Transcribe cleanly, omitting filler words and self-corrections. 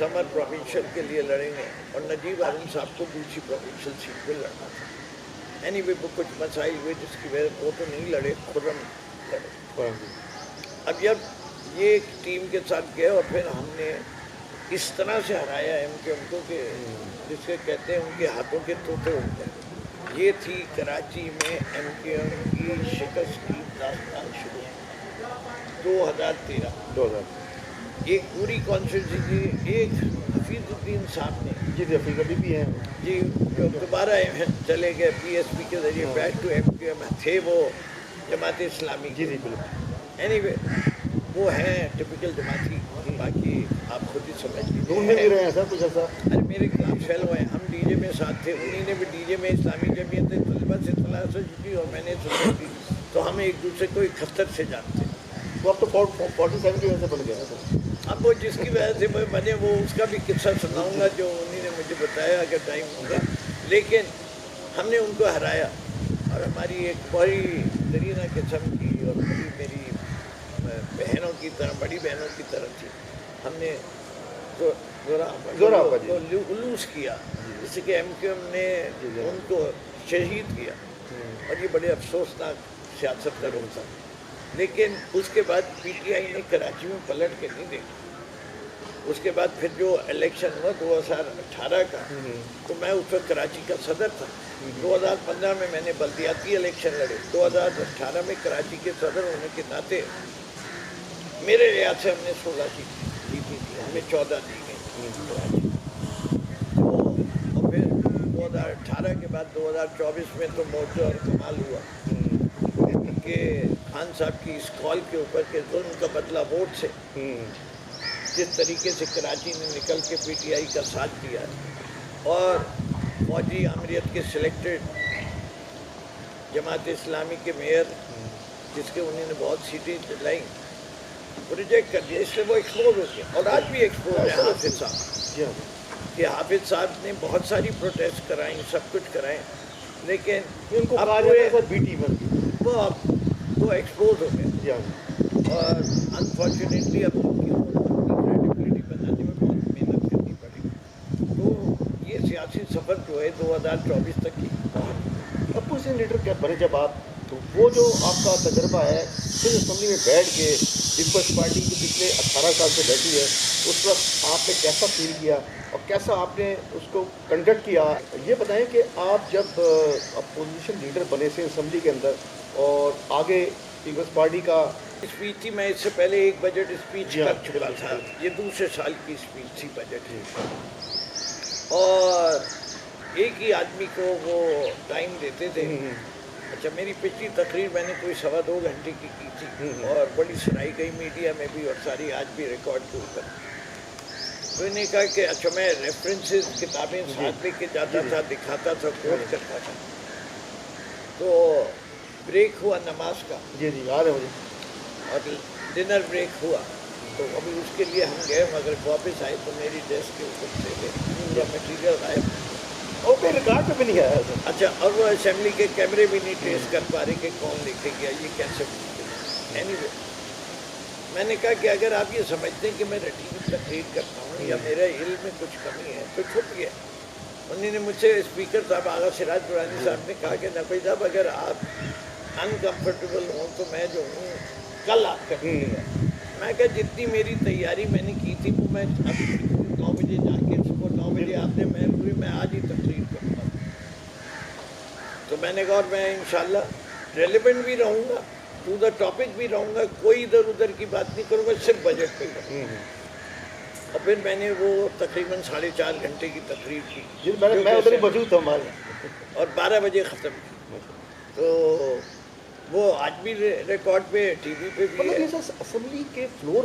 Summer provincial के लिए लड़ेंगे और नजीब आलम साहब को दूसरी प्रोविंशियल सीट पे लड़ना था। एनीवे वो कुछ मसाइल हुए जिसकी वजह वो तो नहीं लड़े, खुर्रम लड़े। अब जब ये एक टीम के साथ गए और फिर हमने इस तरह से हराया MKM को कि जिसके कहते हैं उनके हाथों के तोते उड़ गए। ये थी कराची में MKM की शिकस्त की दास्तान शुरू 2013। एक पूरी कॉन्स्टिट्यूंसी एक हफीजुद्दीन साहब ने जी हफीज अभी भी हैं जी जो दोबारा चले गए PSP के जरिए बैक टू MKM थे वो जमात इस्लामी। जी बिल्कुल। एनीवे वो हैं टिपिकल जमाती, बाकी आप खुद ही समझ लीजिए। में भी रहे हैं सर कुछ ऐसा? अरे मेरे खिलाफ फेल हुए, हम DJ में साथ थे, उन्हीं ने भी DJ में इस्लामी जमीयत तलबा से तलाश जुटी और मैंने सुनी थी, तो हम एक दूसरे को 71 से जानते। तो अब तो 47 की वजह से बन गया सर। अब वो जिसकी वजह से मैं बने वो उसका भी किस्सा सुनाऊंगा जो उन्हीं ने मुझे बताया अगर टाइम होगा। लेकिन हमने उनको हराया और हमारी एक बड़ी दरीना किस्म की और बड़ी मेरी बहनों की तरह, बड़ी बहनों की तरह थी। हमने तो उलूस किया जिससे कि MKM ने उनको शहीद किया और ये बड़े अफसोसनाक सियासत का रुख था। लेकिन उसके बाद PTI ने कराची में पलट के नहीं देखा। उसके बाद फिर जो इलेक्शन हुआ 2018 का, तो मैं उस वक्त कराची का सदर था। 2015 में मैंने बल्दियाती इलेक्शन लड़े, 2018 में कराची के सदर होने के नाते मेरे लिहाज से हमने 16 सीट जीती थी, हमें 14 दी गई। तो फिर 2018 के बाद 2024 में तो मोर्चा और कमाल हुआ कि खान साहब की इस कॉल के ऊपर के जुल्म का बदला वोट से जिस तरीके से कराची ने निकल के PTI का साथ दिया और फौजी आमरीत के सिलेक्टेड जमात इस्लामी के मेयर जिसके उन्होंने बहुत सीटें दिलाई रिजेक्ट कर दिया, इसलिए वो एक्सपोज हो गया और आज भी एक्सपोज है हाफिज साहब कि हाफिज साहब ने बहुत सारी प्रोटेस्ट कराई, सब कुछ कराएं, लेकिन उनको वो एक्सपोज हो गया और अनफॉर्चुनेटली अब उनकी क्रेडिबिलिटी बनाने में बहुत मेहनत करनी पड़ी। तो ये सियासी सफ़र जो है 2024 तक की अपोजिशन लीडर क्या बने जब आप, तो वो जो आपका तजर्बा है फिर असम्बली में बैठ के पीपल्स पार्टी की पिछले 18 साल से बैठी है, उस वक्त आपने कैसा फील किया और कैसा आपने उसको कंडक्ट किया? ये बताएं कि आप जब अपोजिशन लीडर बने थे असम्बली के अंदर और आगे पीपल्स पार्टी का स्पीच थी, मैं इससे पहले एक बजट स्पीच कर चुका था, ये दूसरे साल की स्पीच थी बजट की, और एक ही आदमी को वो टाइम देते थे। अच्छा, मेरी पिछली तकरीर मैंने कोई 1.25 घंटे की थी और बड़ी सुनाई गई मीडिया में भी और सारी आज भी रिकॉर्ड के ऊपर। तो इन्हें कहा कि अच्छा मैं रेफरेंसेस किताबें साथ लेके जाता था, दिखाता था, कोट करता था। तो ब्रेक हुआ नमाज का, जी आ रहे मुझे, और डिनर ब्रेक हुआ, तो अभी उसके लिए हम गए, मगर वापस आए तो मेरी डेस्क के ऊपर से पूरा मटीरियल गायब और कोई रिकॉर्ड पे भी नहीं आया सर। अच्छा, और वो असेंबली के कैमरे भी नहीं ट्रेस कर पा रहे कि कौन लेके गया, ये कैसे। एनीवे मैंने कहा कि अगर आप ये समझते हैं कि मैं रूटीन तकरीर करता हूँ या मेरे इल्म में कुछ कमी है तो छुप गया। उन्होंने मुझसे स्पीकर साहब आगा सिराज दुरानी साहब ने कहा कि नकवी साहब अगर आप अनकम्फर्टेबल हों तो मैं जो हूँ कल आप करेंगे। मैं कहा जितनी मेरी तैयारी मैंने की थी वो मैं अभी 9 बजे जाके सुबह 9 बजे आपने मैं आज ही तकरीर करूँगा। तो मैंने कहा और मैं इंशाल्लाह रेलेवेंट भी रहूँगा, टू द टॉपिक भी रहूँगा, कोई इधर उधर की बात नहीं करूँगा, सिर्फ बजट पे करूँगा। और फिर मैंने वो तकरीबन 4.5 घंटे की तकरीर की, मैं उधर ही मौजूद था हमारे, और 12 बजे ख़त्म की। तो वो आज भी रिकॉर्ड पे TV पे भी है। असेंबली के फ्लोर